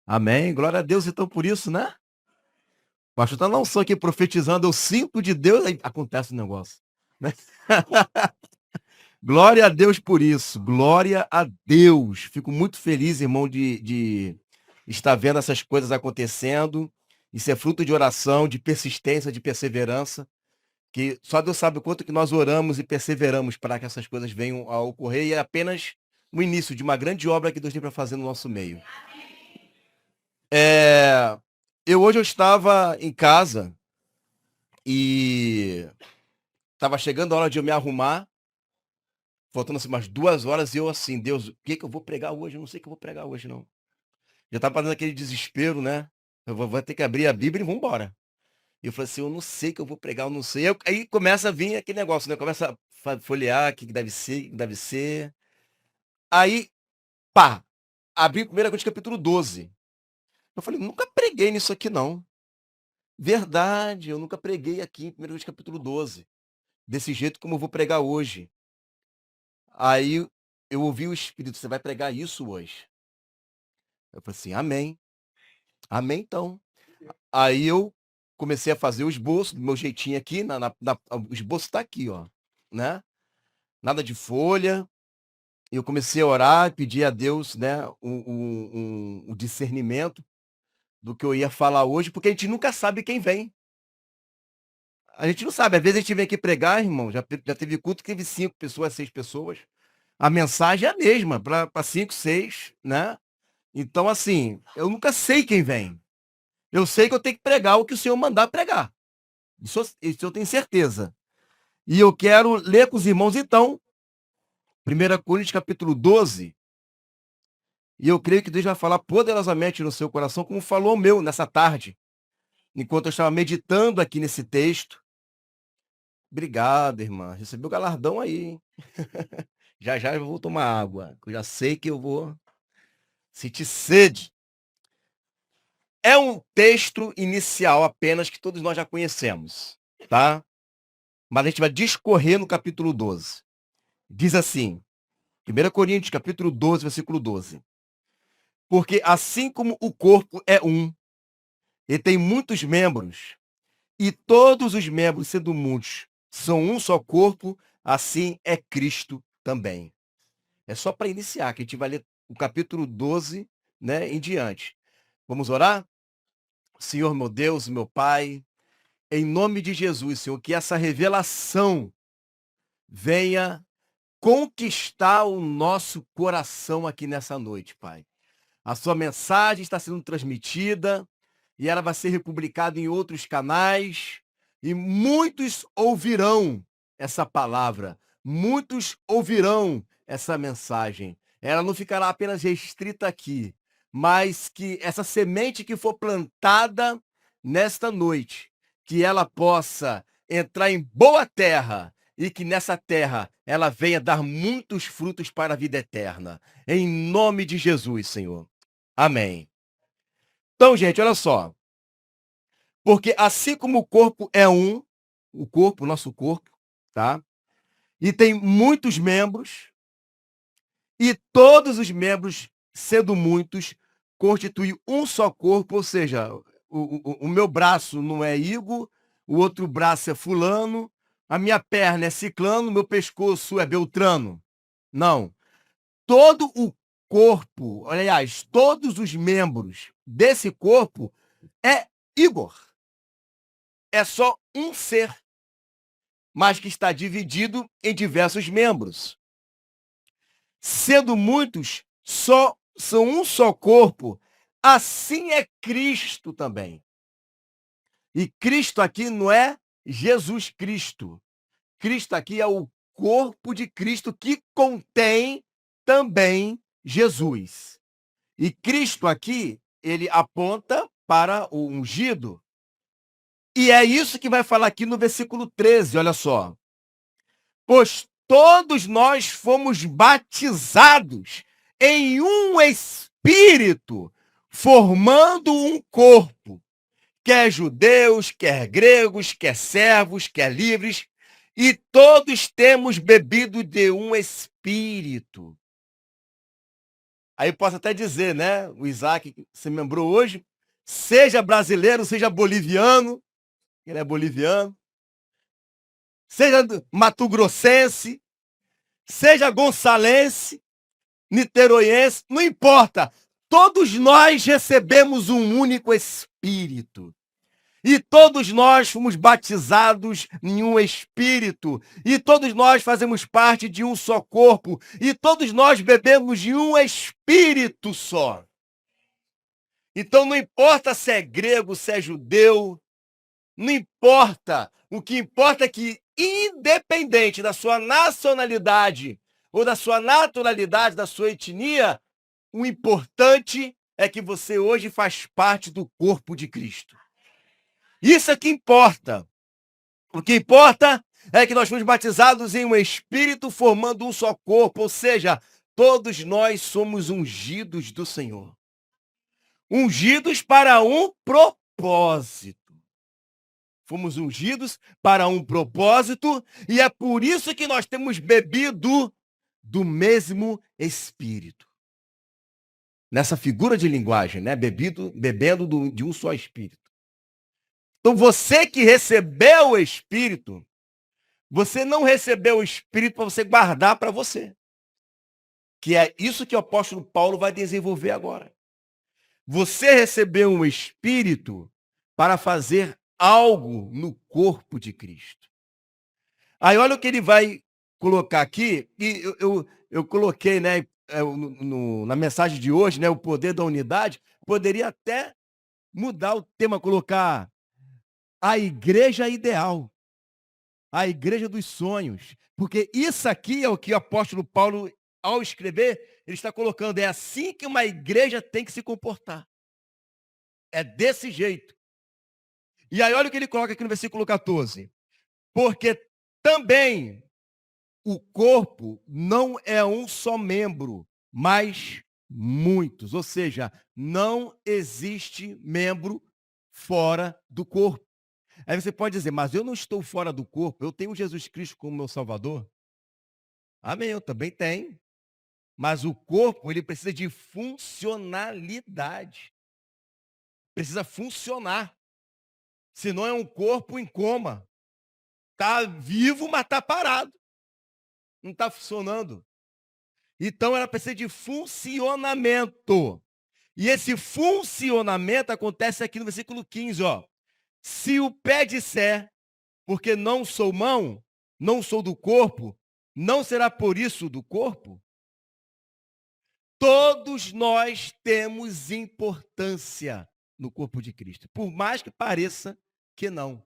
Amém. Glória a Deus, então, por isso, né? O pastor tá não só aqui profetizando, eu sinto de Deus, aí acontece o negócio, né? Glória a Deus por isso, glória a Deus. Fico muito feliz, irmão, de estar vendo essas coisas acontecendo. Isso é fruto de oração, de persistência, de perseverança, que só Deus sabe o quanto que nós oramos e perseveramos para que essas coisas venham a ocorrer, e é apenas o início de uma grande obra que Deus tem para fazer no nosso meio. É, hoje eu estava em casa e estava chegando a hora de eu me arrumar, faltando assim umas 2 horas, e eu assim, Deus, o que que eu vou pregar hoje? Eu não sei o que eu vou pregar hoje, não. Já estava fazendo aquele desespero, né? Eu vou ter que abrir a Bíblia e vamos embora. E eu falei assim, eu não sei o que eu vou pregar, eu não sei. Aí começa a vir aquele negócio, né? Começa a folhear o que que deve ser, o que deve ser. Aí, pá, abri 1 Coríntios capítulo 12. Eu falei, nunca preguei nisso aqui, não. Verdade, eu nunca preguei aqui em 1 Coríntios capítulo 12. Desse jeito como eu vou pregar hoje. Aí eu ouvi o Espírito, você vai pregar isso hoje. Eu falei assim, amém. Amém, então. Aí eu comecei a fazer o esboço, do meu jeitinho aqui, o esboço tá aqui, ó, né? Nada de folha. Eu comecei a orar, pedir a Deus, né, um discernimento do que eu ia falar hoje, porque a gente nunca sabe quem vem. A gente não sabe, às vezes a gente vem aqui pregar, irmão, já teve culto que teve 5 pessoas, 6 pessoas. A mensagem é a mesma, para 5, 6, né? Então, assim, eu nunca sei quem vem. Eu sei que eu tenho que pregar o que o Senhor mandar pregar. Isso eu tenho certeza. E eu quero ler com os irmãos, então, 1 Coríntios capítulo 12, e eu creio que Deus vai falar poderosamente no seu coração, como falou o meu nessa tarde, enquanto eu estava meditando aqui nesse texto. Obrigado, irmã. Recebi o galardão aí, hein? Já já eu vou tomar água, que eu já sei que eu vou sentir sede. É um texto inicial apenas que todos nós já conhecemos, tá? Mas a gente vai discorrer no capítulo 12. Diz assim, 1 Coríntios capítulo 12, versículo 12. Porque assim como o corpo é um, e tem muitos membros, e todos os membros, sendo muitos, são um só corpo, assim é Cristo também. É só para iniciar, que a gente vai ler o capítulo 12, né, em diante. Vamos orar? Senhor, meu Deus, meu Pai, em nome de Jesus, Senhor, que essa revelação venha conquistar o nosso coração aqui nessa noite, Pai. A sua mensagem está sendo transmitida e ela vai ser republicada em outros canais, e muitos ouvirão essa palavra, muitos ouvirão essa mensagem. Ela não ficará apenas restrita aqui, mas que essa semente que for plantada nesta noite, que ela possa entrar em boa terra e que nessa terra ela venha dar muitos frutos para a vida eterna. Em nome de Jesus, Senhor. Amém. Então, gente, olha só. Porque assim como o corpo é um, o corpo, o nosso corpo, tá? E tem muitos membros, e todos os membros, sendo muitos, constituem um só corpo, ou seja, o meu braço não é Igor, o outro braço é fulano, a minha perna é ciclano, meu pescoço é Beltrano. Não. Todo o corpo, aliás, todos os membros desse corpo é Igor. É só um ser, mas que está dividido em diversos membros. Sendo muitos, são um só corpo, assim é Cristo também. E Cristo aqui não é Jesus Cristo. Cristo aqui é o corpo de Cristo que contém também Jesus. E Cristo aqui, ele aponta para o ungido. E é isso que vai falar aqui no versículo 13, olha só. Pois todos nós fomos batizados em um espírito, formando um corpo, quer judeus, quer gregos, quer servos, quer livres, e todos temos bebido de um espírito. Aí posso até dizer, né? O Isaac, que você me lembrou hoje, seja brasileiro, seja boliviano, ele é boliviano, seja mato-grossense, seja gonçalense, niteroiense, não importa. Todos nós recebemos um único Espírito. E todos nós fomos batizados em um Espírito. E todos nós fazemos parte de um só corpo. E todos nós bebemos de um Espírito só. Então não importa se é grego, se é judeu, não importa. O que importa é que, independente da sua nacionalidade ou da sua naturalidade, da sua etnia, o importante é que você hoje faz parte do corpo de Cristo. Isso é que importa. O que importa é que nós fomos batizados em um espírito formando um só corpo, ou seja, todos nós somos ungidos do Senhor. Ungidos para um propósito. Fomos ungidos para um propósito e é por isso que nós temos bebido do mesmo Espírito. Nessa figura de linguagem, né? Bebendo de um só Espírito. Então você que recebeu o Espírito, você não recebeu o Espírito para você guardar para você. Que é isso que o apóstolo Paulo vai desenvolver agora. Você recebeu um Espírito para fazer algo no corpo de Cristo. Aí olha o que ele vai colocar aqui, e eu coloquei, né, na mensagem de hoje, né, o poder da unidade, poderia até mudar o tema, colocar a igreja ideal, a igreja dos sonhos, porque isso aqui é o que o apóstolo Paulo, ao escrever, ele está colocando, é assim que uma igreja tem que se comportar. É desse jeito. E aí olha o que ele coloca aqui no versículo 14. Porque também o corpo não é um só membro, mas muitos. Ou seja, não existe membro fora do corpo. Aí você pode dizer, mas eu não estou fora do corpo, eu tenho Jesus Cristo como meu Salvador. Amém, eu também tenho. Mas o corpo, ele precisa de funcionalidade. Precisa funcionar. Senão é um corpo em coma. Está vivo, mas está parado. Não está funcionando. Então ela precisa de funcionamento. E esse funcionamento acontece aqui no versículo 15, ó. Se o pé disser, porque não sou mão, não sou do corpo, não será por isso do corpo? Todos nós temos importância no corpo de Cristo, por mais que pareça que não.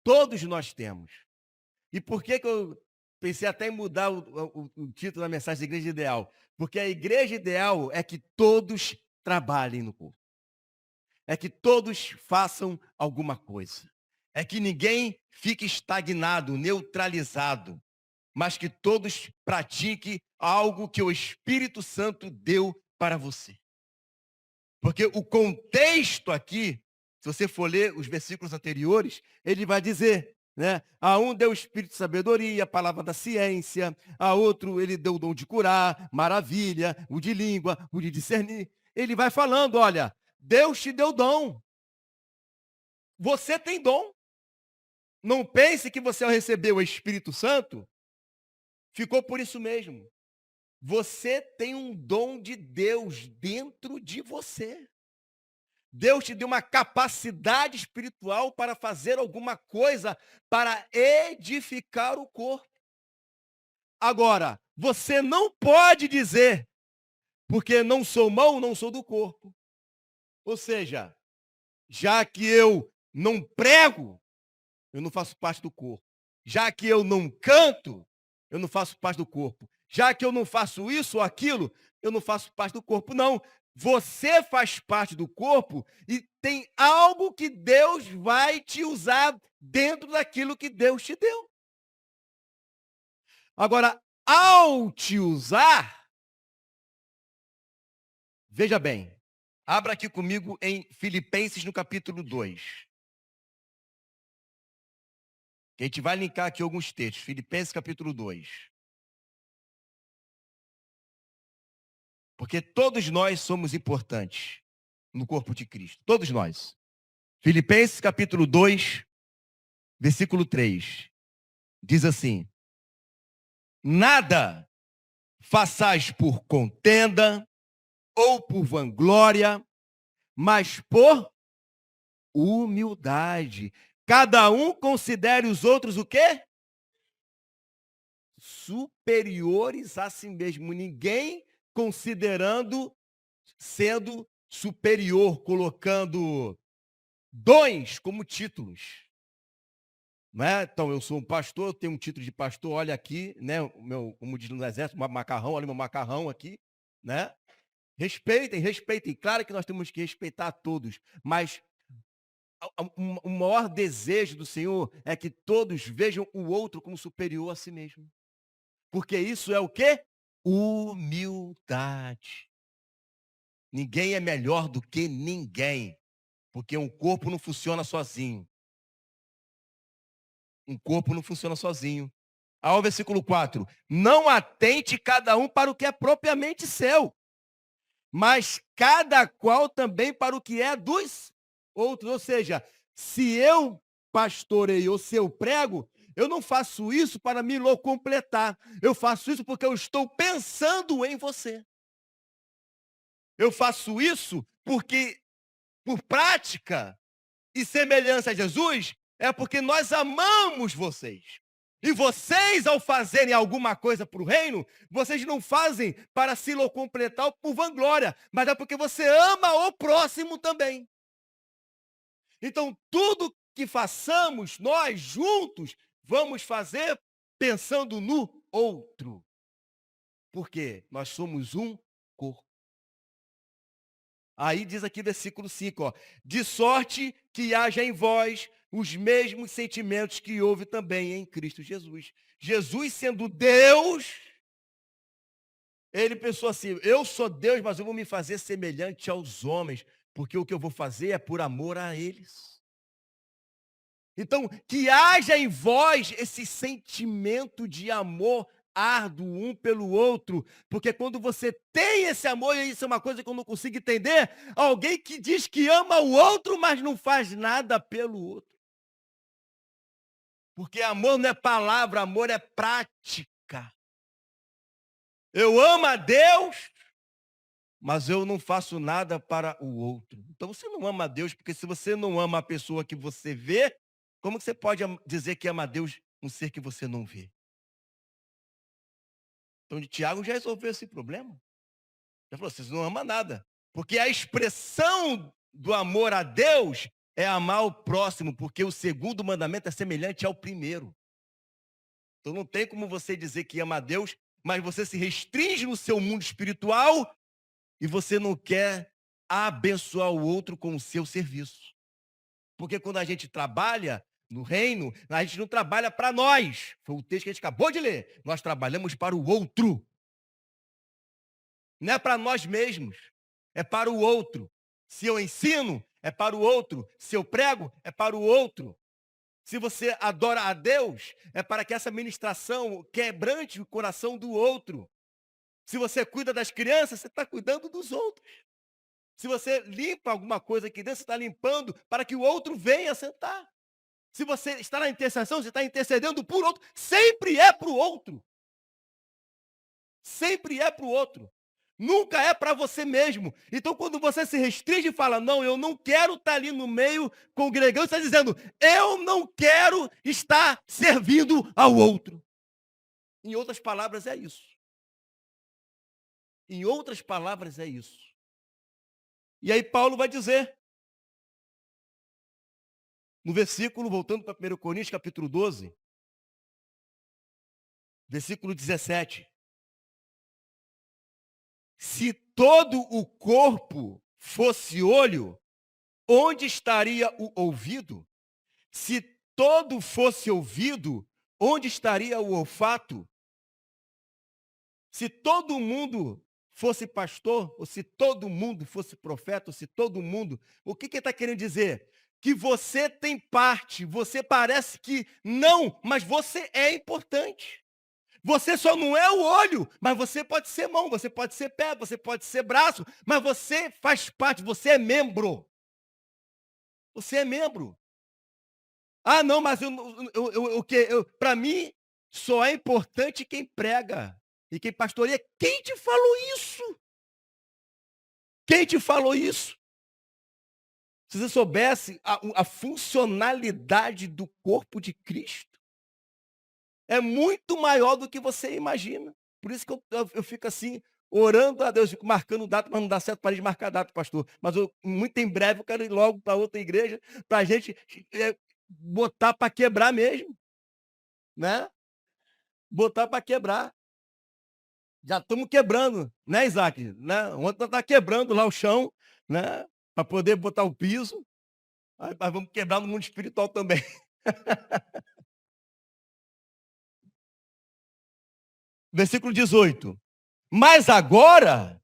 Todos nós temos. E por que eu pensei até em mudar o título da mensagem da igreja ideal? Porque a igreja ideal é que todos trabalhem no corpo. É que todos façam alguma coisa. É que ninguém fique estagnado, neutralizado, mas que todos pratiquem algo que o Espírito Santo deu para você. Porque o contexto aqui, se você for ler os versículos anteriores, ele vai dizer, né? A um deu o espírito de sabedoria, a palavra da ciência, a outro ele deu o dom de curar, maravilha, o de língua, o de discernir. Ele vai falando, olha, Deus te deu dom. Você tem dom. Não pense que você, ao receber o Espírito Santo, ficou por isso mesmo. Você tem um dom de Deus dentro de você. Deus te deu uma capacidade espiritual para fazer alguma coisa para edificar o corpo. Agora, você não pode dizer, porque não sou mão, não sou do corpo. Ou seja, já que eu não prego, eu não faço parte do corpo. Já que eu não canto, eu não faço parte do corpo. Já que eu não faço isso ou aquilo, eu não faço parte do corpo. Não, você faz parte do corpo e tem algo que Deus vai te usar dentro daquilo que Deus te deu. Agora, ao te usar, veja bem, abra aqui comigo em Filipenses no capítulo 2. Que a gente vai linkar aqui alguns textos. Filipenses capítulo 2. Porque todos nós somos importantes no corpo de Cristo. Todos nós. Filipenses capítulo 2, versículo 3. Diz assim: nada façais por contenda ou por vanglória, mas por humildade. Cada um considere os outros o quê? Superiores a si mesmo. Ninguém considerando sendo superior, colocando dons como títulos. Não é? Então, eu sou um pastor, eu tenho um título de pastor, olha aqui, né? O meu, como diz no exército, macarrão, olha o meu macarrão aqui, né? Respeitem, respeitem. Claro que nós temos que respeitar todos, mas o maior desejo do Senhor é que todos vejam o outro como superior a si mesmo. Porque isso é o quê? Humildade. Ninguém é melhor do que ninguém, porque um corpo não funciona sozinho. Um corpo não funciona sozinho. Ao versículo 4. Não atente cada um para o que é propriamente seu, mas cada qual também para o que é dos outros. Ou seja, se eu pastoreio ou se eu prego, eu não faço isso para me completar. Eu faço isso porque eu estou pensando em você. Eu faço isso porque, por prática e semelhança a Jesus, é porque nós amamos vocês. E vocês, ao fazerem alguma coisa para o reino, vocês não fazem para se completar ou por vanglória, mas é porque você ama o próximo também. Então, tudo que façamos, nós juntos, vamos fazer pensando no outro. Porque nós somos um corpo. Aí diz aqui versículo 5, ó, de sorte que haja em vós os mesmos sentimentos que houve também em Cristo Jesus. Jesus sendo Deus, ele pensou assim, eu sou Deus, mas eu vou me fazer semelhante aos homens, porque o que eu vou fazer é por amor a eles. Então, que haja em vós esse sentimento de amor árduo um pelo outro, porque quando você tem esse amor, e isso é uma coisa que eu não consigo entender, alguém que diz que ama o outro, mas não faz nada pelo outro. Porque amor não é palavra, amor é prática. Eu amo a Deus, mas eu não faço nada para o outro. Então você não ama a Deus, porque se você não ama a pessoa que você vê, como que você pode dizer que ama a Deus, um ser que você não vê? Então, Tiago já resolveu esse problema. Já falou, vocês não amam nada. Porque a expressão do amor a Deus é amar o próximo, porque o segundo mandamento é semelhante ao primeiro. Então não tem como você dizer que ama a Deus, mas você se restringe no seu mundo espiritual e você não quer abençoar o outro com o seu serviço. Porque quando a gente trabalha no reino, a gente não trabalha para nós. Foi o texto que a gente acabou de ler. Nós trabalhamos para o outro. Não é para nós mesmos, é para o outro. Se eu ensino, é para o outro. Se eu prego, é para o outro. Se você adora a Deus, é para que essa ministração quebrante o coração do outro. Se você cuida das crianças, você está cuidando dos outros. Se você limpa alguma coisa aqui dentro, você está limpando para que o outro venha sentar. Se você está na intercessão, você está intercedendo por outro. Sempre é para o outro. Sempre é para o outro. Nunca é para você mesmo. Então, quando você se restringe e fala, não, eu não quero estar ali no meio congregando, você está dizendo, eu não quero estar servindo ao outro. Em outras palavras, é isso. Em outras palavras, é isso. E aí Paulo vai dizer, no versículo, voltando para 1 Coríntios, capítulo 12, versículo 17. Se todo o corpo fosse olho, onde estaria o ouvido? Se todo fosse ouvido, onde estaria o olfato? Se todo mundo fosse pastor, ou se todo mundo fosse profeta, ou se todo mundo... O que ele está querendo dizer? Que você tem parte, você parece que não, mas você é importante. Você só não é o olho, mas você pode ser mão, você pode ser pé, você pode ser braço, mas você faz parte, você é membro. Você é membro. Ah, não, mas para mim, só é importante quem prega e quem pastoreia. Quem te falou isso? Quem te falou isso? Se você soubesse a funcionalidade do corpo de Cristo, é muito maior do que você imagina. Por isso que eu fico assim, orando a Deus, fico marcando data, mas não dá certo para de marcar data, pastor. Mas muito em breve eu quero ir logo para outra igreja, para a gente botar para quebrar mesmo, né? Botar para quebrar. Já estamos quebrando, né, Isaac? Né? Ontem nós tá quebrando lá o chão, né? Para poder botar o piso. Aí nós vamos quebrar no mundo espiritual também. Versículo 18. Mas agora,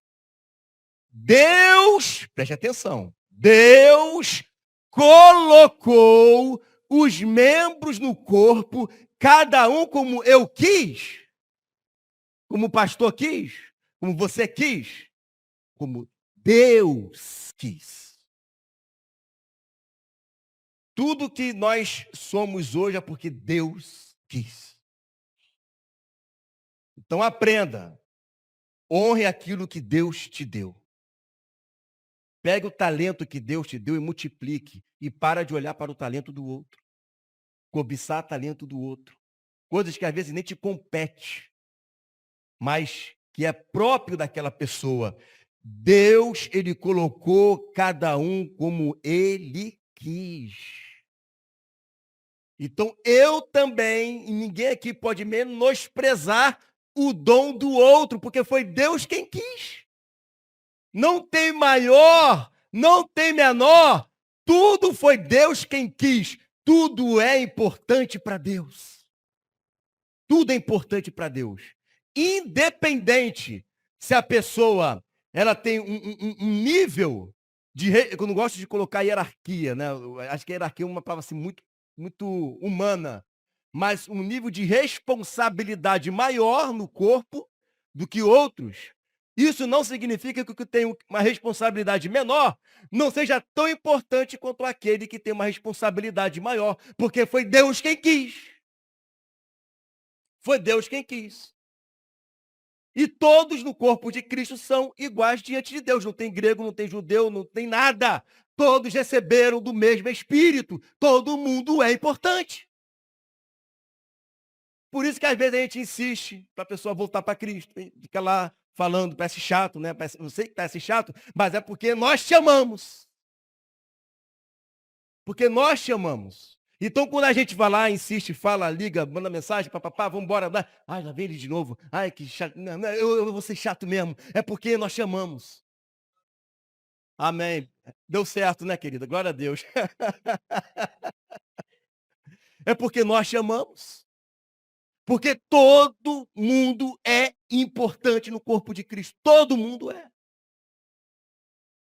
Deus, preste atenção, Deus colocou os membros no corpo, cada um como eu quis, como o pastor quis, como você quis, como Deus quis. Tudo que nós somos hoje é porque Deus quis. Então aprenda, honre aquilo que Deus te deu. Pegue o talento que Deus te deu e multiplique. E para de olhar para o talento do outro. Cobiçar talento do outro. Coisas que às vezes nem te compete, mas que é próprio daquela pessoa. Deus, ele colocou cada um como ele quis. Então eu também, e ninguém aqui pode menosprezar o dom do outro, porque foi Deus quem quis. Não tem maior, não tem menor. Tudo foi Deus quem quis. Tudo é importante para Deus. Tudo é importante para Deus. Independente se a pessoa ela tem um nível de... Eu não gosto de colocar hierarquia, né? Eu acho que a hierarquia é uma palavra assim, muito humana. Mas um nível de responsabilidade maior no corpo do que outros. Isso não significa que o que tem uma responsabilidade menor não seja tão importante quanto aquele que tem uma responsabilidade maior, porque foi Deus quem quis. Foi Deus quem quis. E todos no corpo de Cristo são iguais diante de Deus. Não tem grego, não tem judeu, não tem nada. Todos receberam do mesmo Espírito. Todo mundo é importante. Por isso que às vezes a gente insiste para a pessoa voltar para Cristo. Fica lá falando, parece chato, né? Eu sei que parece chato, mas é porque nós te amamos. Porque nós te amamos. Então, quando a gente vai lá, insiste, fala, liga, manda mensagem, papapá, vamos embora. Ai, já vem ele de novo. Ai, que chato. Não, eu vou ser chato mesmo. É porque nós te amamos. Amém. Deu certo, né, querida? Glória a Deus. É porque nós te amamos. Porque todo mundo é importante no corpo de Cristo. Todo mundo é.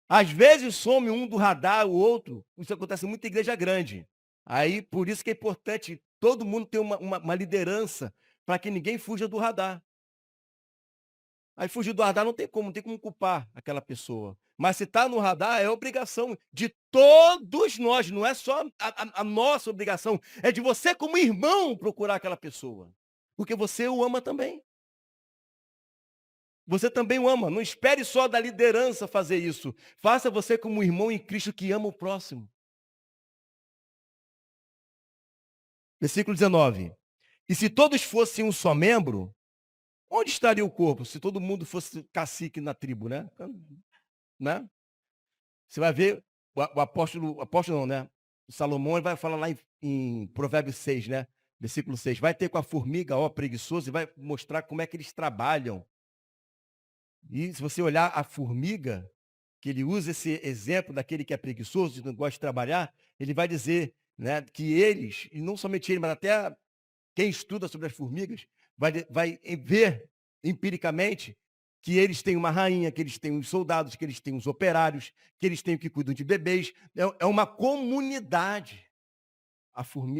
Às vezes some um do radar, o outro. Isso acontece muito em igreja grande. Aí, por isso que é importante todo mundo ter uma liderança para que ninguém fuja do radar. Aí fugir do radar não tem como culpar aquela pessoa. Mas se está no radar, é obrigação de todos nós, não é só a nossa obrigação, é de você como irmão procurar aquela pessoa. Porque você o ama também. Você também o ama. Não espere só da liderança fazer isso. Faça você como irmão em Cristo que ama o próximo. Versículo 19. E se todos fossem um só membro, onde estaria o corpo? Se todo mundo fosse cacique na tribo, né? Né? Você vai ver o apóstolo não, né? O Salomão, ele vai falar lá em Provérbios 6, né? Versículo 6. Vai ter com a formiga, ó, preguiçoso, e vai mostrar como é que eles trabalham. E se você olhar a formiga, que ele usa esse exemplo daquele que é preguiçoso, que não gosta de trabalhar, ele vai dizer, né, que eles, e não somente ele, mas até quem estuda sobre as formigas, vai ver empiricamente que eles têm uma rainha, que eles têm os soldados, que eles têm os operários, que eles têm o que cuidam de bebês. É uma comunidade.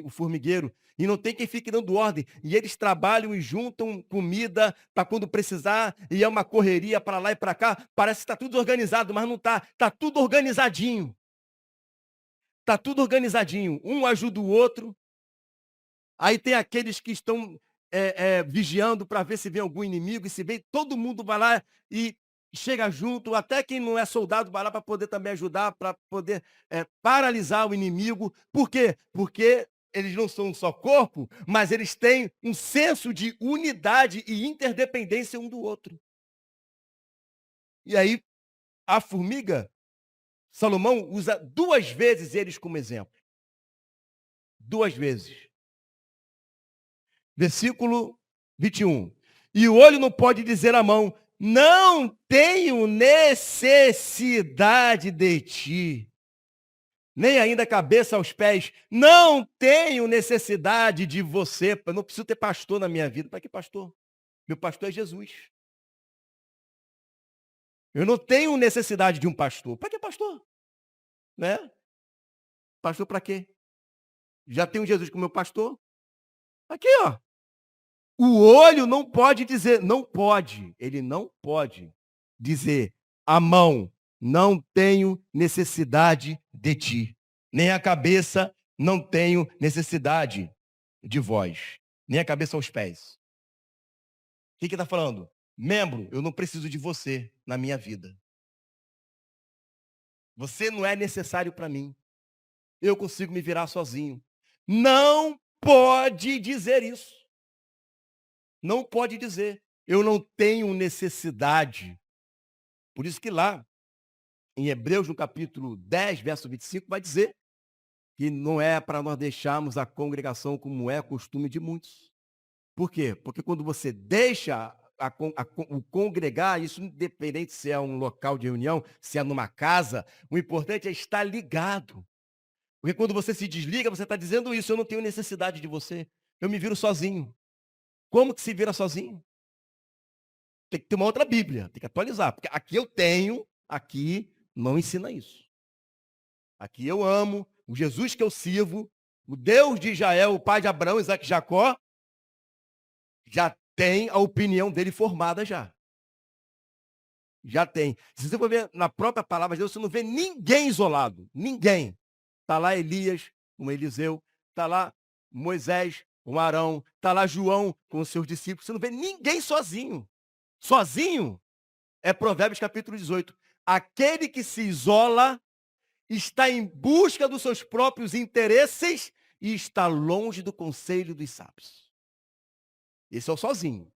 o formigueiro, e não tem quem fique dando ordem. E eles trabalham e juntam comida para quando precisar, e é uma correria para lá e para cá. Parece que está tudo organizado, mas não está. Está tudo organizadinho. Está tudo organizadinho. Um ajuda o outro. Aí tem aqueles que estão vigiando para ver se vem algum inimigo, e se vem, todo mundo vai lá e chega junto, até quem não é soldado vai lá para poder também ajudar, para poder paralisar o inimigo. Por quê? Porque eles não são um só corpo, mas eles têm um senso de unidade e interdependência um do outro. E aí, a formiga, Salomão usa 2 vezes eles como exemplo. 2 vezes. Versículo 21. E o olho não pode dizer à mão: não tenho necessidade de ti. Nem ainda a cabeça aos pés: não tenho necessidade de você. Eu não preciso ter pastor na minha vida. Para que pastor? Meu pastor é Jesus. Eu não tenho necessidade de um pastor. Para que pastor? Né? Pastor para quê? Já tenho Jesus como meu pastor? Aqui, ó. O olho não pode dizer, não pode, ele não pode dizer à mão: não tenho necessidade de ti. Nem a cabeça: não tenho necessidade de vós. Nem a cabeça aos pés. O que está falando? Membro, eu não preciso de você na minha vida. Você não é necessário para mim. Eu consigo me virar sozinho. Não pode dizer isso. Não pode dizer: eu não tenho necessidade. Por isso que lá, em Hebreus, no capítulo 10, verso 25, vai dizer que não é para nós deixarmos a congregação como é costume de muitos. Por quê? Porque quando você deixa o congregar, isso independente se é um local de reunião, se é numa casa, o importante é estar ligado. Porque quando você se desliga, você está dizendo isso: eu não tenho necessidade de você, eu me viro sozinho. Como que se vira sozinho? Tem que ter uma outra Bíblia, tem que atualizar. Porque aqui eu tenho, aqui não ensina isso. Aqui eu amo, o Jesus que eu sirvo, o Deus de Israel, o pai de Abraão, Isaac e Jacó, já tem a opinião dele formada já. Já tem. Se você for ver na própria palavra de Deus, você não vê ninguém isolado. Ninguém. Está lá Elias com Eliseu, está lá Moisés com Arão, está lá João com os seus discípulos. Você não vê ninguém sozinho. Sozinho é Provérbios capítulo 18. Aquele que se isola está em busca dos seus próprios interesses e está longe do conselho dos sábios. Esse é o sozinho.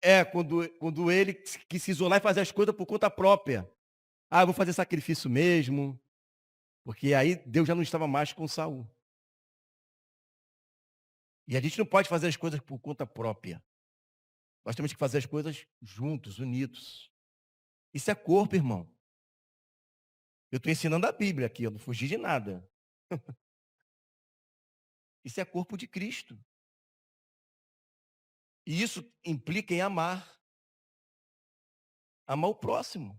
É quando ele quis se isolar e fazer as coisas por conta própria. Ah, eu vou fazer sacrifício mesmo, porque aí Deus já não estava mais com Saul. E a gente não pode fazer as coisas por conta própria. Nós temos que fazer as coisas juntos, unidos. Isso é corpo, irmão. Eu estou ensinando a Bíblia aqui, eu não fugi de nada. Isso é corpo de Cristo. E isso implica em amar. Amar o próximo.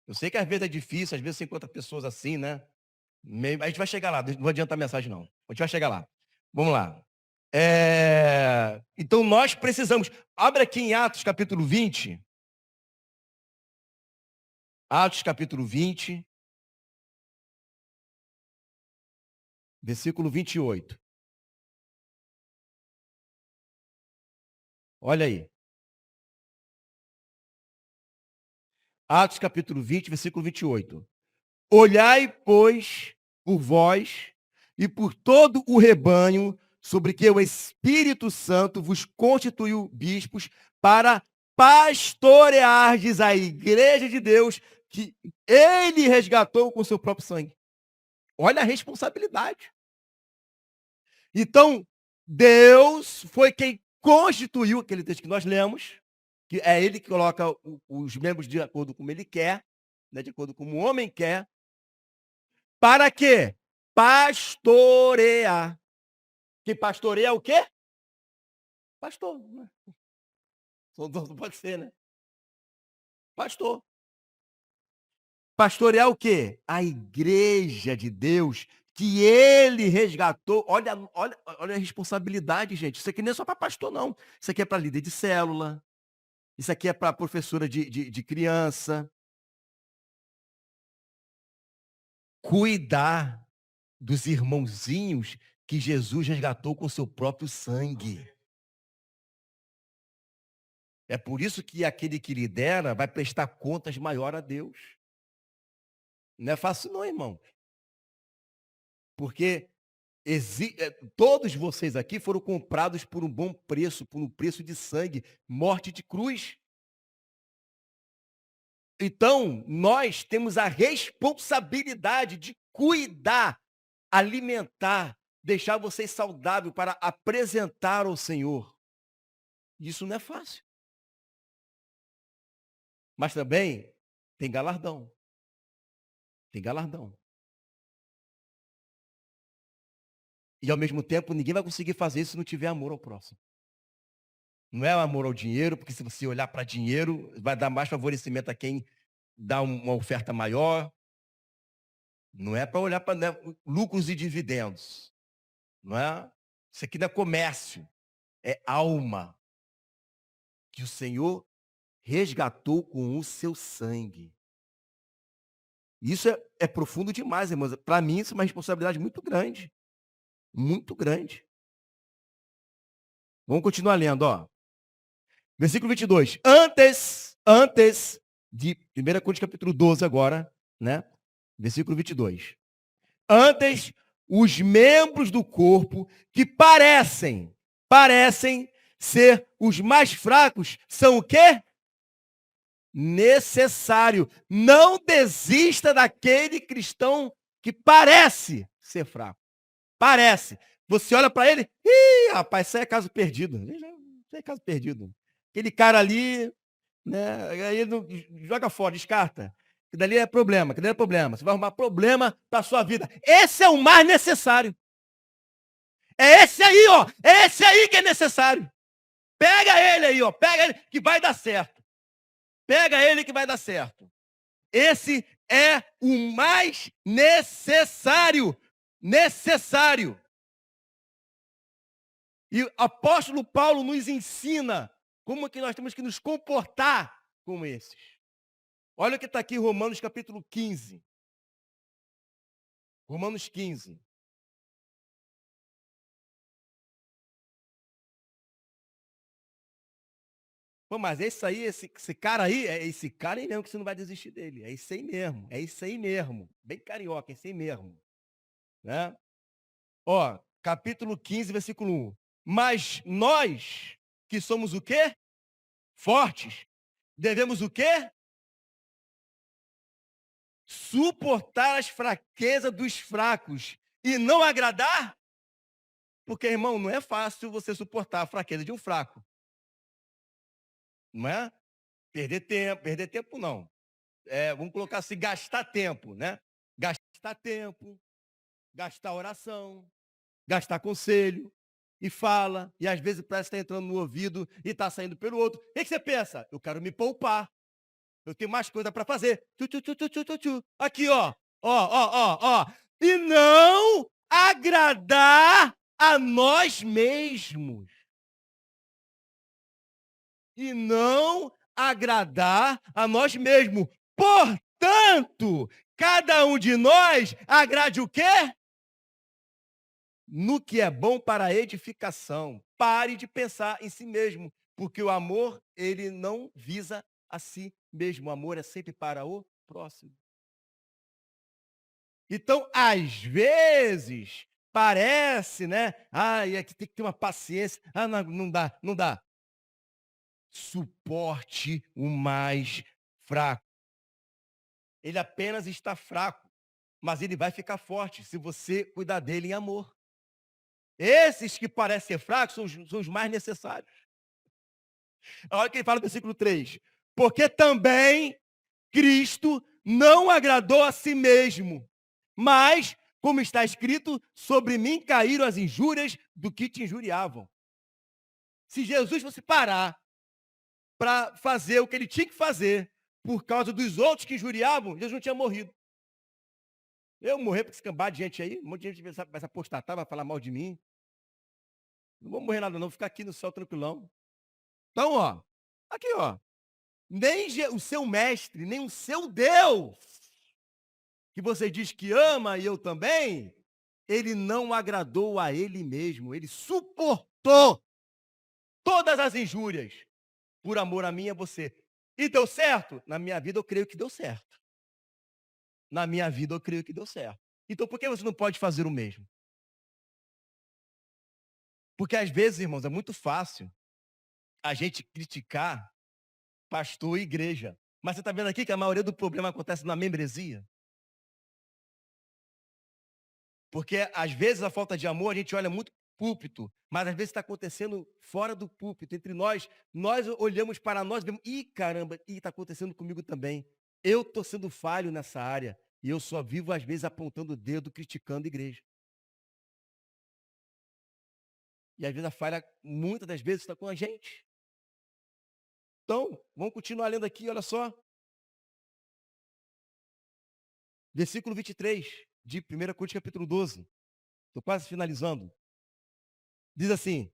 Eu sei que às vezes é difícil, às vezes você encontra pessoas assim, né? A gente vai chegar lá, não vou adiantar a mensagem, não. A gente vai chegar lá. Vamos lá. Então nós precisamos. Abre aqui em Atos capítulo 20. Atos capítulo 20. Versículo 28. Olha aí. Atos capítulo 20, versículo 28. Olhai, pois, por vós e por todo o rebanho sobre que o Espírito Santo vos constituiu bispos para pastoreardes a igreja de Deus que ele resgatou com seu próprio sangue. Olha a responsabilidade. Então, Deus foi quem constituiu aquele texto que nós lemos, que é ele que coloca os membros de acordo com como ele quer, né, de acordo com como o homem quer. Para quê? Pastorear. Que pastoreia o quê? Pastor. Né? Não pode ser, né? Pastor. Pastorear o quê? A igreja de Deus que ele resgatou. Olha a responsabilidade, gente. Isso aqui não é só para pastor, não. Isso aqui é para líder de célula. Isso aqui é para professora de criança. Cuidar dos irmãozinhos que Jesus resgatou com seu próprio sangue. É por isso que aquele que lidera vai prestar contas maior a Deus. Não é fácil não, irmão. Porque todos vocês aqui foram comprados por um bom preço, por um preço de sangue, morte de cruz. Então, nós temos a responsabilidade de cuidar, alimentar, deixar vocês saudáveis para apresentar ao Senhor. Isso não é fácil. Mas também tem galardão. Tem galardão. E ao mesmo tempo, ninguém vai conseguir fazer isso se não tiver amor ao próximo. Não é amor ao dinheiro, porque se você olhar para dinheiro, vai dar mais favorecimento a quem dá uma oferta maior. Não é para olhar para, né, lucros e dividendos. Não é? Isso aqui não é comércio. É alma que o Senhor resgatou com o seu sangue. Isso é profundo demais, irmãos. Para mim, isso é uma responsabilidade muito grande. Muito grande. Vamos continuar lendo, ó. Versículo 22. Antes de 1 Coríntios capítulo 12 agora, né? Versículo 22. Antes, os membros do corpo que parecem ser os mais fracos, são o quê? Necessário. Não desista daquele cristão que parece ser fraco. Parece. Você olha para ele, rapaz, isso aí é caso perdido. Isso aí é caso perdido. Aquele cara ali, né? Aí joga fora, descarta. Que dali é problema, que dali é problema. Você vai arrumar problema para a sua vida. Esse é o mais necessário. É esse aí, ó. É esse aí que é necessário. Pega ele aí, ó. Pega ele que vai dar certo. Pega ele que vai dar certo. Esse é o mais necessário. Necessário. E o apóstolo Paulo nos ensina como que nós temos que nos comportar como esses. Olha o que está aqui em Romanos capítulo 15. Romanos 15. Pô, mas esse cara aí, é esse cara aí mesmo que você não vai desistir dele. É isso aí mesmo. É isso aí mesmo. Bem carioca, é isso aí mesmo. Né? Ó, capítulo 15, versículo 1. Mas nós, que somos o quê? Fortes. Devemos o quê? Suportar as fraquezas dos fracos e não agradar? Porque, irmão, não é fácil você suportar a fraqueza de um fraco. Não é? Perder tempo não. Vamos colocar assim, gastar tempo, né? Gastar tempo, gastar oração, gastar conselho, e fala, e às vezes parece que está entrando no ouvido e está saindo pelo outro. O que você pensa? Eu quero me poupar. Eu tenho mais coisa para fazer. Aqui, ó. Ó. E não agradar a nós mesmos. E não agradar a nós mesmos. Portanto, cada um de nós agrade o quê? No que é bom para a edificação. Pare de pensar em si mesmo, porque o amor, ele não visa a si mesmo. O amor é sempre para o próximo. Então, às vezes, parece, né? Aqui tem que ter uma paciência. Não dá. Suporte o mais fraco. Ele apenas está fraco, mas ele vai ficar forte se você cuidar dele em amor. Esses que parecem ser fracos são os mais necessários. Olha o que ele fala no versículo 3. Porque também Cristo não agradou a si mesmo, mas, como está escrito, sobre mim caíram as injúrias do que te injuriavam. Se Jesus fosse parar para fazer o que ele tinha que fazer, por causa dos outros que injuriavam, Jesus não tinha morrido. Eu morrer porque esse cambado de gente aí, um monte de gente vai se apostatar, vai falar mal de mim. Não vou morrer nada não, vou ficar aqui no céu tranquilão. Então, ó, aqui, ó. Nem o seu mestre, nem o seu Deus, que você diz que ama e eu também, ele não agradou a ele mesmo. Ele suportou todas as injúrias por amor a mim e a você. E deu certo? Na minha vida eu creio que deu certo. Na minha vida eu creio que deu certo. Então por que você não pode fazer o mesmo? Porque às vezes, irmãos, é muito fácil a gente criticar pastor e igreja. Mas você está vendo aqui que a maioria do problema acontece na membresia? Porque às vezes a falta de amor, a gente olha muito púlpito, mas às vezes está acontecendo fora do púlpito, entre nós olhamos para nós e vemos, caramba, está acontecendo comigo também. Eu estou sendo falho nessa área, e eu só vivo às vezes apontando o dedo, criticando a igreja. E às vezes a falha, muitas das vezes, está com a gente. Então, vamos continuar lendo aqui, olha só. Versículo 23 de 1 Coríntios capítulo 12. Estou quase finalizando. Diz assim: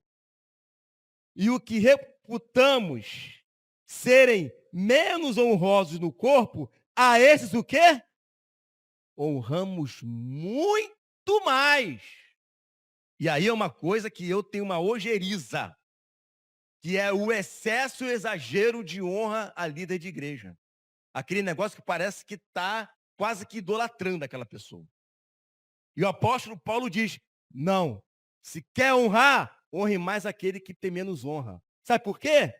e o que reputamos serem menos honrosos no corpo, a esses o quê? Honramos muito mais. E aí é uma coisa que eu tenho uma ojeriza, que é o excesso e o exagero de honra a líder de igreja. Aquele negócio que parece que está quase que idolatrando aquela pessoa. E o apóstolo Paulo diz, não, se quer honrar, honre mais aquele que tem menos honra. Sabe por quê?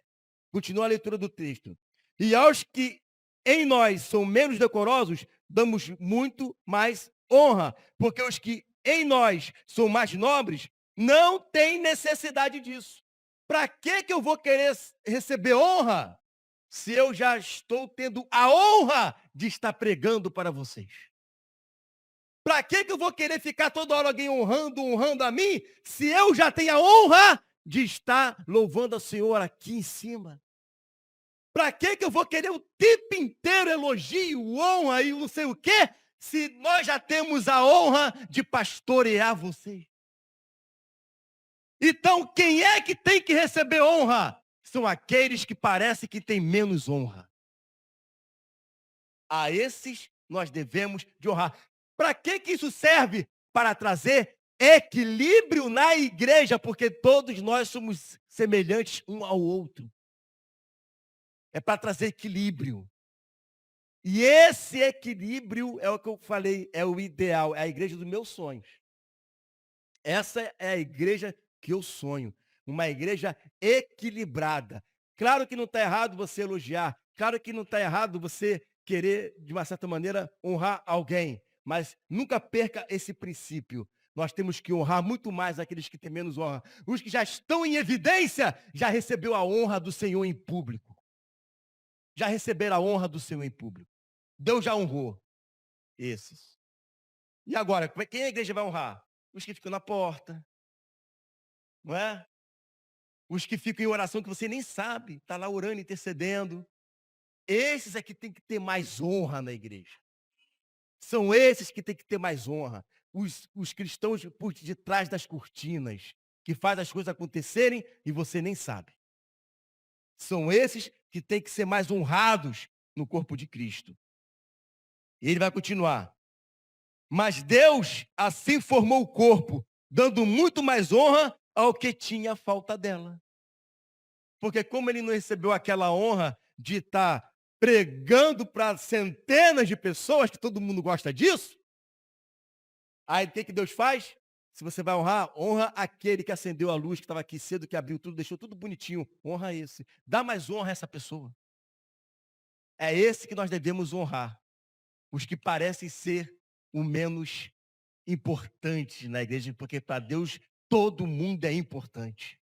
Continua a leitura do texto. E aos que em nós são menos decorosos, damos muito mais honra, porque os que em nós são mais nobres, não têm necessidade disso. Para que eu vou querer receber honra, se eu já estou tendo a honra de estar pregando para vocês? Para que eu vou querer ficar toda hora alguém honrando a mim, se eu já tenho a honra de estar louvando a Senhor aqui em cima? Para que eu vou querer o tempo inteiro elogio, honra e não sei o quê, se nós já temos a honra de pastorear vocês? Então, quem é que tem que receber honra? São aqueles que parecem que têm menos honra. A esses nós devemos de honrar. Para que isso serve? Para trazer equilíbrio na igreja, porque todos nós somos semelhantes um ao outro. É para trazer equilíbrio. E esse equilíbrio é o que eu falei, é o ideal, é a igreja dos meus sonhos. Essa é a igreja que eu sonho. Uma igreja equilibrada. Claro que não está errado você elogiar. Claro que não está errado você querer, de uma certa maneira, honrar alguém. Mas nunca perca esse princípio. Nós temos que honrar muito mais aqueles que têm menos honra. Os que já estão em evidência, já recebeu a honra do Senhor em público. Já receberam a honra do Senhor em público. Deus já honrou esses. E agora, quem a igreja vai honrar? Os que ficam na porta. Não é? Os que ficam em oração que você nem sabe, está lá orando, intercedendo. Esses é que tem que ter mais honra na igreja. São esses que tem que ter mais honra. Os cristãos por detrás das cortinas, que fazem as coisas acontecerem e você nem sabe. São esses que têm que ser mais honrados no corpo de Cristo. E ele vai continuar. Mas Deus assim formou o corpo, dando muito mais honra ao que tinha falta dela. Porque como ele não recebeu aquela honra de estar pregando para centenas de pessoas, que todo mundo gosta disso, aí o que Deus faz? Se você vai honrar, honra aquele que acendeu a luz, que estava aqui cedo, que abriu tudo, deixou tudo bonitinho. Honra esse. Dá mais honra a essa pessoa. É esse que nós devemos honrar. Os que parecem ser o menos importante na igreja, porque para Deus todo mundo é importante.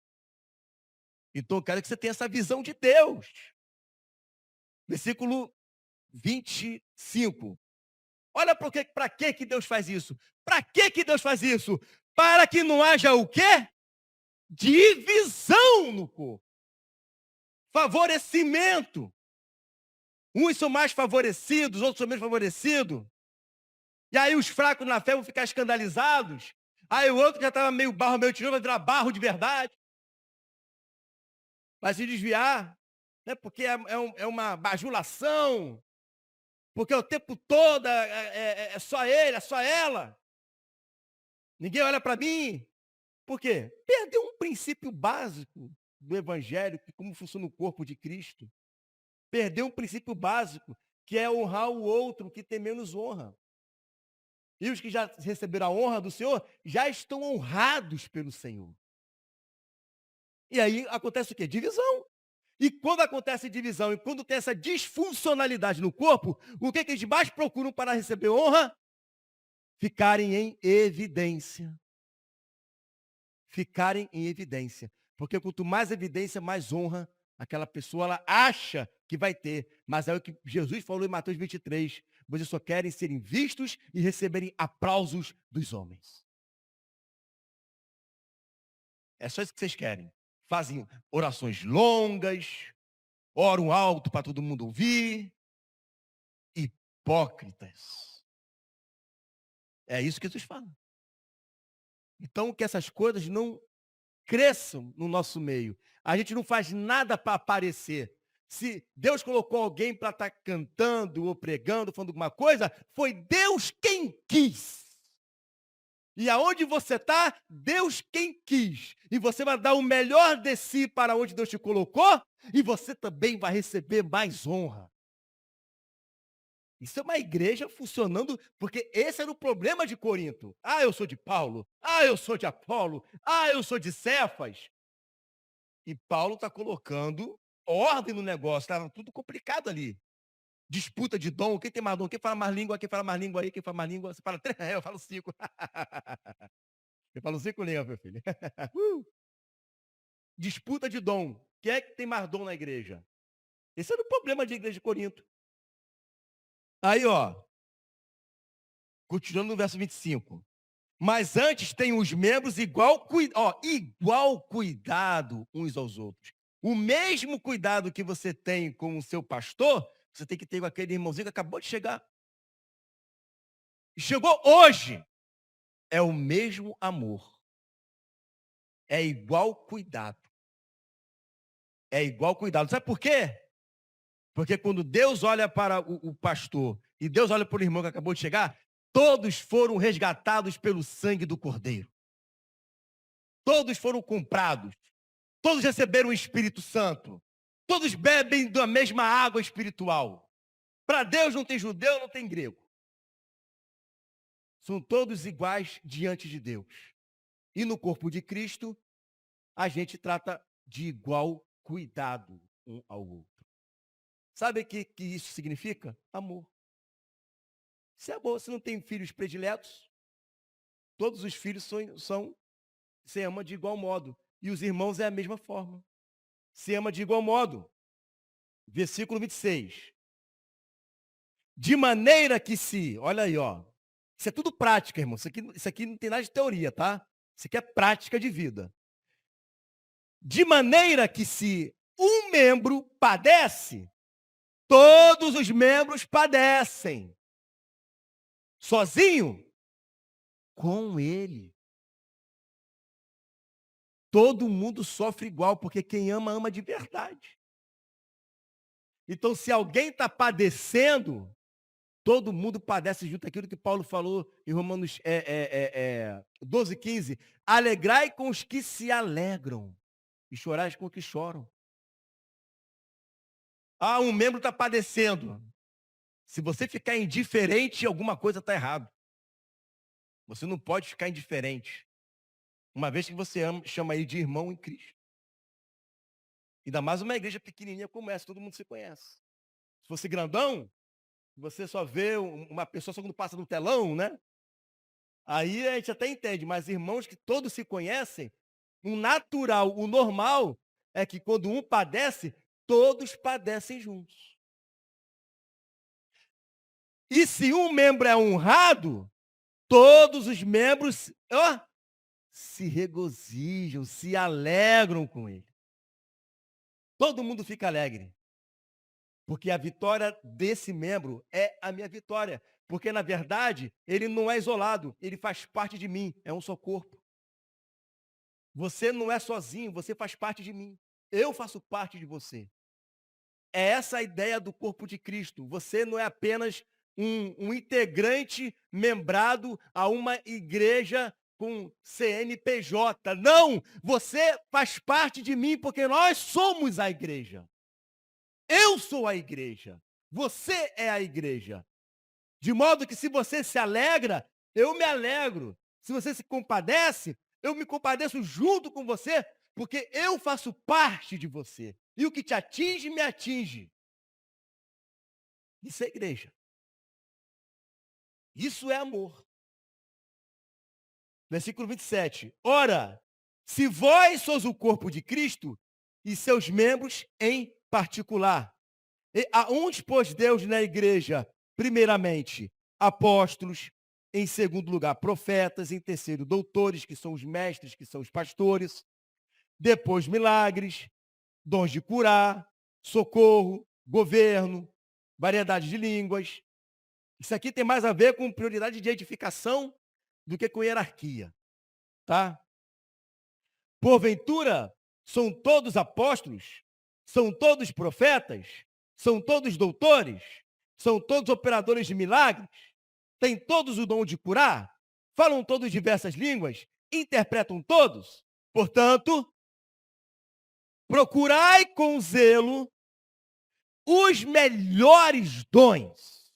Então eu quero que você tenha essa visão de Deus. Versículo 25. Olha para que Deus faz isso. Para que Deus faz isso? Para que não haja o quê? Divisão no corpo. Favorecimento. Uns são mais favorecidos, outros são menos favorecidos. E aí os fracos na fé vão ficar escandalizados. Aí o outro que já estava meio barro, meio tijolo, vai virar barro de verdade. Vai se desviar, né? Porque é uma bajulação. Porque o tempo todo é só ele, é só ela. Ninguém olha para mim. Por quê? Perdeu um princípio básico do evangelho, que como funciona o corpo de Cristo. Perdeu um princípio básico, que é honrar o outro que tem menos honra. E os que já receberam a honra do Senhor, já estão honrados pelo Senhor. E aí acontece o quê? Divisão. E quando acontece divisão, e quando tem essa disfuncionalidade no corpo, o que eles mais procuram para receber honra? Ficarem em evidência. Ficarem em evidência. Porque quanto mais evidência, mais honra aquela pessoa ela acha que vai ter. Mas é o que Jesus falou em Mateus 23. Vocês só querem serem vistos e receberem aplausos dos homens. É só isso que vocês querem. Fazem orações longas, oram alto para todo mundo ouvir. Hipócritas. É isso que Jesus fala. Então, que essas coisas não cresçam no nosso meio. A gente não faz nada para aparecer. Se Deus colocou alguém para estar cantando ou pregando, falando alguma coisa, foi Deus quem quis. E aonde você está, Deus quem quis. E você vai dar o melhor de si para onde Deus te colocou, e você também vai receber mais honra. Isso é uma igreja funcionando, porque esse era o problema de Corinto. Ah, eu sou de Paulo. Ah, eu sou de Apolo. Ah, eu sou de Cefas. E Paulo está colocando ordem no negócio. Estava tudo complicado ali. Disputa de dom. Quem tem mais dom? Quem fala mais língua? Quem fala mais língua aí? Quem fala mais língua? Você fala 3? Eu falo 5. Eu falo 5 línguas, meu filho. Disputa de dom. Quem é que tem mais dom na igreja? Esse era o problema da igreja de Corinto. Aí, ó. Continuando no verso 25. Mas antes tem os membros igual cuidado uns aos outros. O mesmo cuidado que você tem com o seu pastor, você tem que ter com aquele irmãozinho que acabou de chegar. Chegou hoje. É o mesmo amor. É igual cuidado. É igual cuidado. Sabe por quê? Porque quando Deus olha para o pastor e Deus olha para o irmão que acabou de chegar, todos foram resgatados pelo sangue do Cordeiro. Todos foram comprados. Todos receberam o Espírito Santo. Todos bebem da mesma água espiritual. Para Deus não tem judeu, não tem grego. São todos iguais diante de Deus. E no corpo de Cristo, a gente trata de igual cuidado um ao outro. Sabe o que isso significa? Amor. Se é amor, se não tem filhos prediletos, todos os filhos se ama de igual modo. E os irmãos é a mesma forma. Se ama de igual modo. Versículo 26. De maneira que se, olha aí, ó. Isso é tudo prática, irmão. Isso aqui não tem nada de teoria, tá? Isso aqui é prática de vida. De maneira que se um membro padece, todos os membros padecem. Sozinho? Com ele. Todo mundo sofre igual, porque quem ama, ama de verdade. Então, se alguém está padecendo, todo mundo padece junto. Aquilo que Paulo falou em Romanos 12, 15. Alegrai com os que se alegram e chorais com os que choram. Ah, um membro está padecendo. Se você ficar indiferente, alguma coisa está errado. Você não pode ficar indiferente. Uma vez que você chama ele de irmão em Cristo. Ainda mais uma igreja pequenininha como essa, todo mundo se conhece. Se fosse grandão, você só vê uma pessoa só quando passa no telão, né? Aí a gente até entende, mas irmãos que todos se conhecem, o natural, o normal, é que quando um padece, todos padecem juntos. E se um membro é honrado, todos os membros se regozijam, se alegram com ele. Todo mundo fica alegre. Porque a vitória desse membro é a minha vitória. Porque, na verdade, ele não é isolado, ele faz parte de mim, é um só corpo. Você não é sozinho, você faz parte de mim. Eu faço parte de você. É essa a ideia do corpo de Cristo. Você não é apenas um integrante membrado a uma igreja com CNPJ. Não! Você faz parte de mim porque nós somos a igreja. Eu sou a igreja. Você é a igreja. De modo que se você se alegra, eu me alegro. Se você se compadece, eu me compadeço junto com você, porque eu faço parte de você. E o que te atinge, me atinge. Isso é igreja. Isso é amor. Versículo 27. Ora, se vós sois o corpo de Cristo e seus membros em particular, e aonde pôs Deus na igreja? Primeiramente, apóstolos, em segundo lugar, profetas, em terceiro, doutores, que são os mestres, que são os pastores, depois milagres, dons de curar, socorro, governo, variedade de línguas. Isso aqui tem mais a ver com prioridade de edificação do que com hierarquia, tá? Porventura, são todos apóstolos? São todos profetas? São todos doutores? São todos operadores de milagres? Têm todos o dom de curar? Falam todos diversas línguas? Interpretam todos? Portanto, procurai com zelo os melhores dons,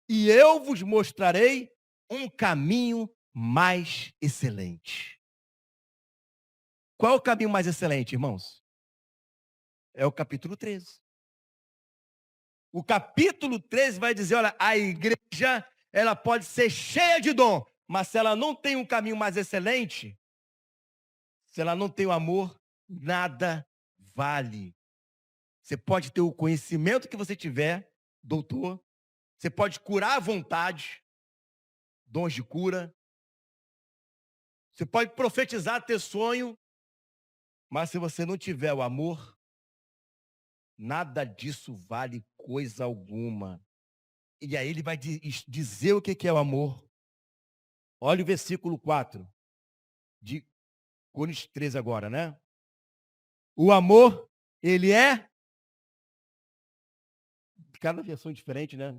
e eu vos mostrarei um caminho mais excelente. Qual é o caminho mais excelente, irmãos? É o capítulo 13. O capítulo 13 vai dizer, olha, a igreja, ela pode ser cheia de dom, mas se ela não tem um caminho mais excelente, se ela não tem o amor, nada vale. Você pode ter o conhecimento que você tiver, doutor, você pode curar à vontade, dons de cura, você pode profetizar, ter sonho, mas se você não tiver o amor, nada disso vale coisa alguma. E aí ele vai dizer o que é o amor. Olha o versículo 4 de Coríntios 13 agora, né? O amor, ele é... Cada versão diferente, né?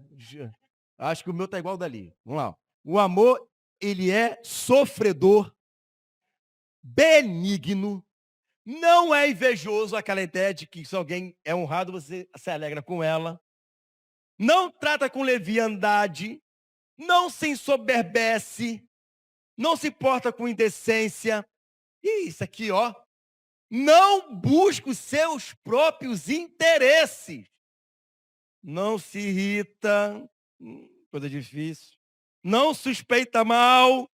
Acho que o meu tá igual dali. Vamos lá. O amor, ele é sofredor, benigno, não é invejoso, aquela ideia de que se alguém é honrado, você se alegra com ela. Não trata com leviandade, não se ensoberbece, não se porta com indecência. E isso aqui, ó, não busca os seus próprios interesses. Não se irrita, coisa difícil. Não suspeita mal,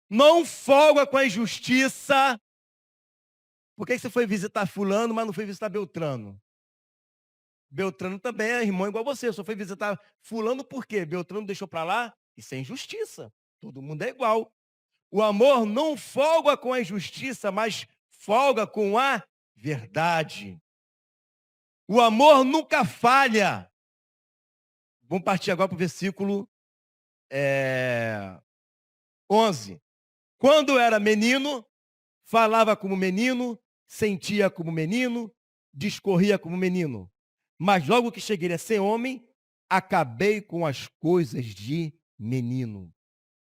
não folga com a injustiça. Por que você foi visitar fulano, mas não foi visitar Beltrano? Beltrano também é irmão igual você, só foi visitar fulano por quê? Beltrano deixou para lá? Isso é injustiça. Todo mundo é igual. O amor não folga com a injustiça, mas folga com a verdade. O amor nunca falha. Vamos partir agora para o versículo 11. Quando era menino, falava como menino, sentia como menino, discorria como menino. Mas logo que cheguei a ser homem, acabei com as coisas de menino.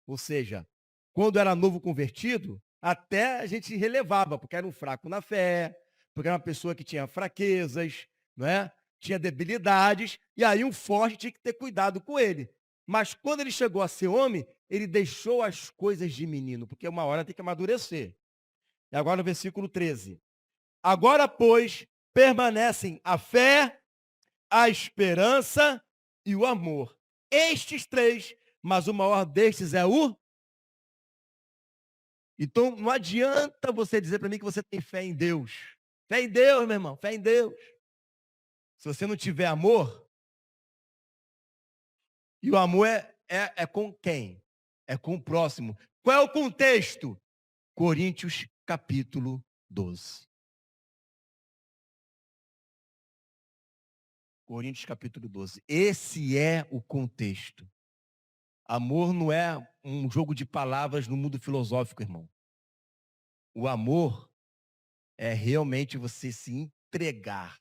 Ou seja, quando era novo convertido, até a gente relevava, porque era um fraco na fé, porque era uma pessoa que tinha fraquezas, não é? Tinha debilidades, e aí um forte tinha que ter cuidado com ele. Mas quando ele chegou a ser homem, ele deixou as coisas de menino, porque uma hora tem que amadurecer. E agora no versículo 13. Agora, pois, permanecem a fé, a esperança e o amor. Estes três, mas o maior destes é o... Então, não adianta você dizer para mim que você tem fé em Deus. Fé em Deus, meu irmão, fé em Deus. Se você não tiver amor, e o amor é com quem? É com o próximo. Qual é o contexto? Coríntios, capítulo 12. Coríntios capítulo 12. Esse é o contexto. Amor não é um jogo de palavras no mundo filosófico, irmão. O amor é realmente você se entregar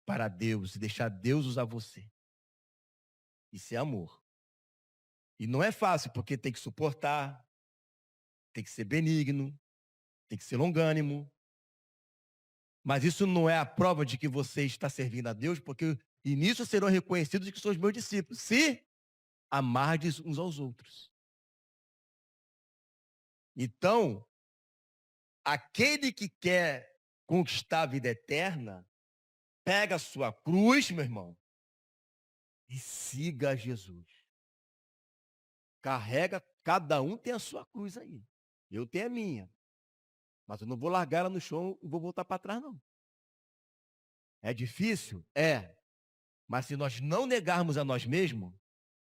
para Deus e deixar Deus usar você. Isso é amor. E não é fácil, porque tem que suportar, tem que ser benigno, tem que ser longânimo. Mas isso não é a prova de que você está servindo a Deus, porque e nisso serão reconhecidos que são os meus discípulos, se amardes uns aos outros. Então, aquele que quer conquistar a vida eterna, pega a sua cruz, meu irmão, e siga Jesus. Carrega, cada um tem a sua cruz aí. Eu tenho a minha. Mas eu não vou largar ela no chão e vou voltar para trás, não. É difícil? É. Mas se nós não negarmos a nós mesmos,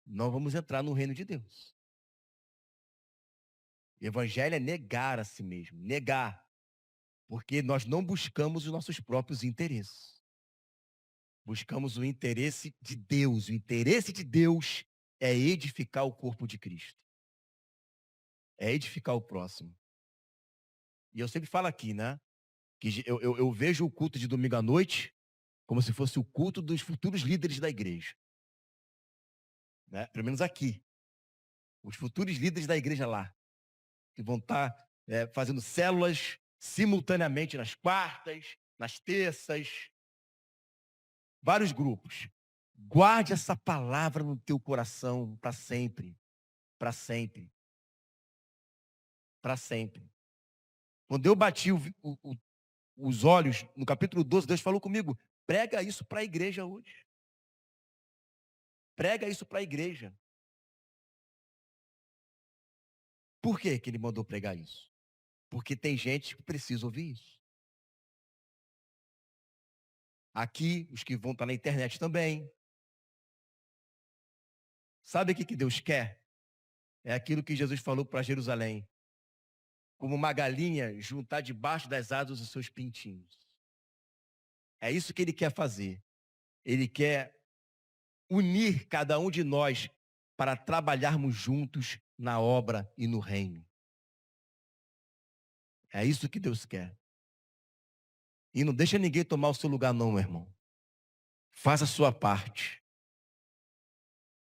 não vamos entrar no reino de Deus. O evangelho é negar a si mesmo, negar. Porque nós não buscamos os nossos próprios interesses. Buscamos o interesse de Deus. O interesse de Deus é edificar o corpo de Cristo. É edificar o próximo. E eu sempre falo aqui, né? Que eu vejo o culto de domingo à noite como se fosse o culto dos futuros líderes da igreja. Né? Pelo menos aqui. Os futuros líderes da igreja lá. Que vão estar fazendo células simultaneamente nas quartas, nas terças. Vários grupos. Guarde essa palavra no teu coração para sempre. Para sempre. Para sempre. Quando eu bati os olhos, no capítulo 12, Deus falou comigo, prega isso para a igreja hoje. Prega isso para a igreja. Por que ele mandou pregar isso? Porque tem gente que precisa ouvir isso. Aqui, os que vão estar na internet também. Sabe o que Deus quer? É aquilo que Jesus falou para Jerusalém. Como uma galinha juntar debaixo das asas os seus pintinhos. É isso que ele quer fazer. Ele quer unir cada um de nós para trabalharmos juntos na obra e no reino. É isso que Deus quer. E não deixa ninguém tomar o seu lugar não, meu irmão. Faça a sua parte.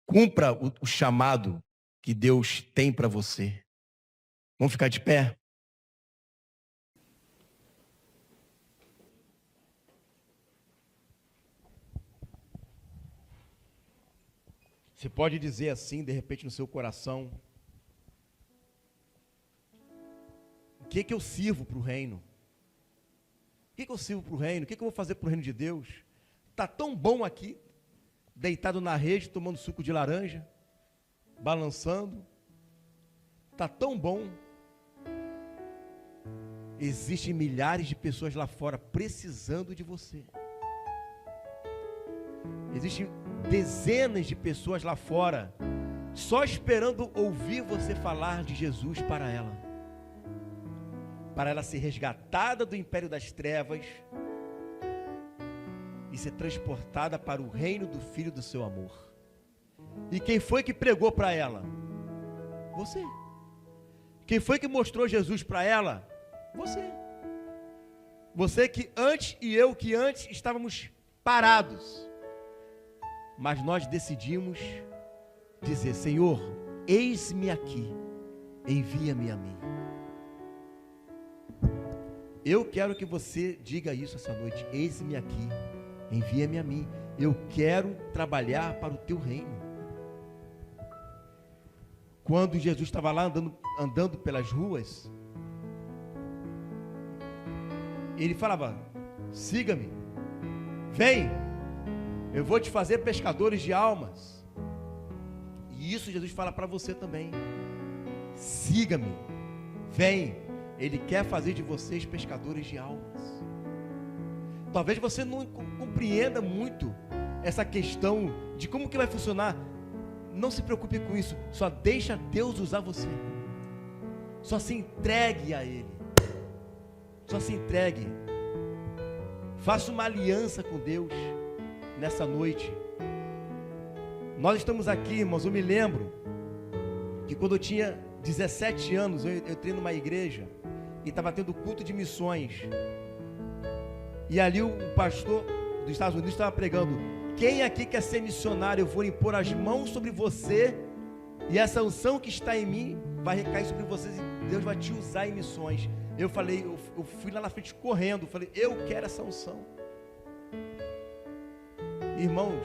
Cumpra o chamado que Deus tem para você. Vamos ficar de pé? Você pode dizer assim, de repente, no seu coração: o que eu sirvo para o reino? O que eu sirvo para o reino? O que eu vou fazer para o reino de Deus? Está tão bom aqui, deitado na rede, tomando suco de laranja, balançando. Está tão bom. Existem milhares de pessoas lá fora precisando de você. Existem dezenas de pessoas lá fora só esperando ouvir você falar de Jesus para ela ser resgatada do império das trevas e ser transportada para o reino do Filho do seu amor. E quem foi que pregou para ela? Você. Quem foi que mostrou Jesus para ela? Você. Você que antes e eu que antes estávamos parados. Mas nós decidimos dizer: Senhor, eis-me aqui, envia-me a mim. Eu quero que você diga isso essa noite: eis-me aqui, envia-me a mim. Eu quero trabalhar para o teu reino. Quando Jesus estava lá andando pelas ruas, ele falava: siga-me, vem, eu vou te fazer pescadores de almas. E isso Jesus fala para você também: siga-me, vem, ele quer fazer de vocês pescadores de almas. Talvez você não compreenda muito essa questão de como que vai funcionar. Não se preocupe com isso, só deixa Deus usar você. Só se entregue a Ele. Só se entregue. Faça uma aliança com Deus nessa noite. Nós estamos aqui, irmãos, eu me lembro que quando eu tinha 17 anos, eu entrei numa igreja e estava tendo culto de missões. E ali o pastor dos Estados Unidos estava pregando: quem aqui quer ser missionário? Eu vou impor as mãos sobre você e essa unção que está em mim vai recair sobre vocês e Deus vai te usar em missões. Eu falei, eu fui lá na frente correndo, falei, eu quero essa unção. Irmãos,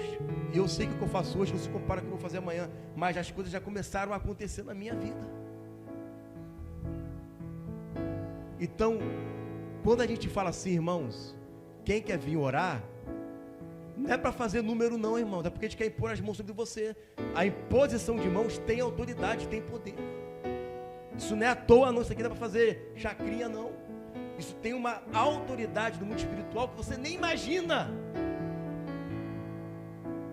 eu sei que o que eu faço hoje não se compara com o que eu vou fazer amanhã, mas as coisas já começaram a acontecer na minha vida. Então, quando a gente fala assim, irmãos, quem quer vir orar, não é para fazer número não, irmão, é porque a gente quer impor as mãos sobre você. A imposição de mãos tem autoridade, tem poder. Isso não é à toa, não, isso aqui não é para fazer chacrinha, não. Isso tem uma autoridade no mundo espiritual que você nem imagina.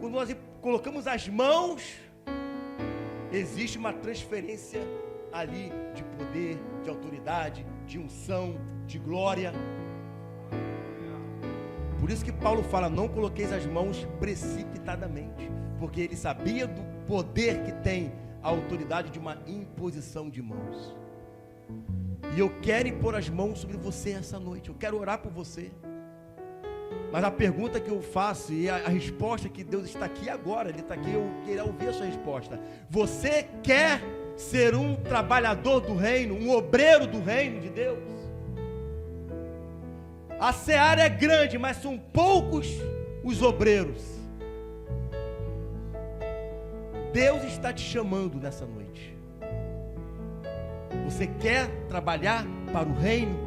Quando nós colocamos as mãos, existe uma transferência ali de poder, de autoridade, de unção, de glória. Por isso que Paulo fala, não coloqueis as mãos precipitadamente, porque ele sabia do poder que tem a autoridade de uma imposição de mãos. E eu quero impor as mãos sobre você essa noite, eu quero orar por você. Mas a pergunta que eu faço e a resposta que Deus está aqui agora, Ele está aqui, eu quero ouvir a sua resposta. Você quer ser um trabalhador do reino, um obreiro do reino de Deus? A seara é grande, mas são poucos os obreiros. Deus está te chamando nessa noite. Você quer trabalhar para o reino?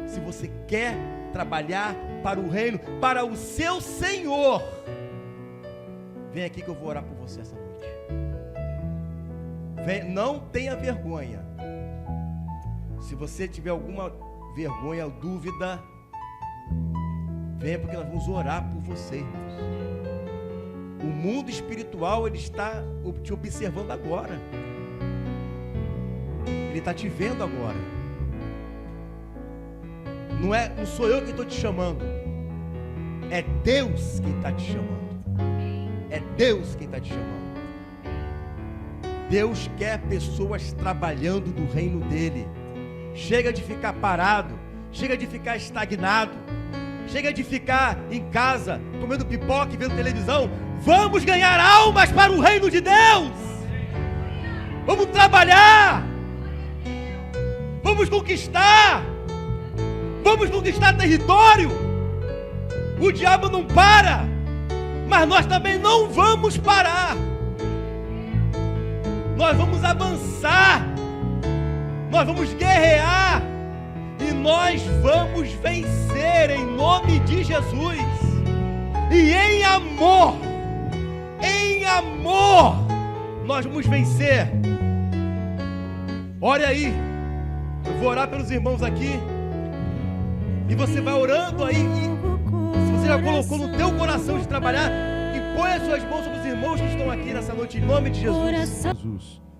Se você quer trabalhar para o reino, para o seu Senhor, vem aqui que eu vou orar por você essa noite. Vem, não tenha vergonha. Se você tiver alguma vergonha ou dúvida, venha, porque nós vamos orar por você, irmãos. O mundo espiritual, ele está te observando agora. Ele está te vendo agora. Não sou eu que estou te chamando. É Deus quem está te chamando. É Deus quem está te chamando. Deus quer pessoas trabalhando no reino dele. Chega de ficar parado. Chega de ficar estagnado. Chega de ficar em casa comendo pipoca e vendo televisão. Vamos ganhar almas para o reino de Deus. Vamos trabalhar. Vamos conquistar. Vamos conquistar território. O diabo não para, mas nós também não vamos parar. Nós vamos avançar. Nós vamos guerrear. E nós vamos vencer em nome de Jesus. E em amor, nós vamos vencer. Olha aí, eu vou orar pelos irmãos aqui. E você vai orando aí. E se você já colocou no teu coração de trabalhar, e põe as suas mãos sobre os irmãos que estão aqui nessa noite, em nome de Jesus.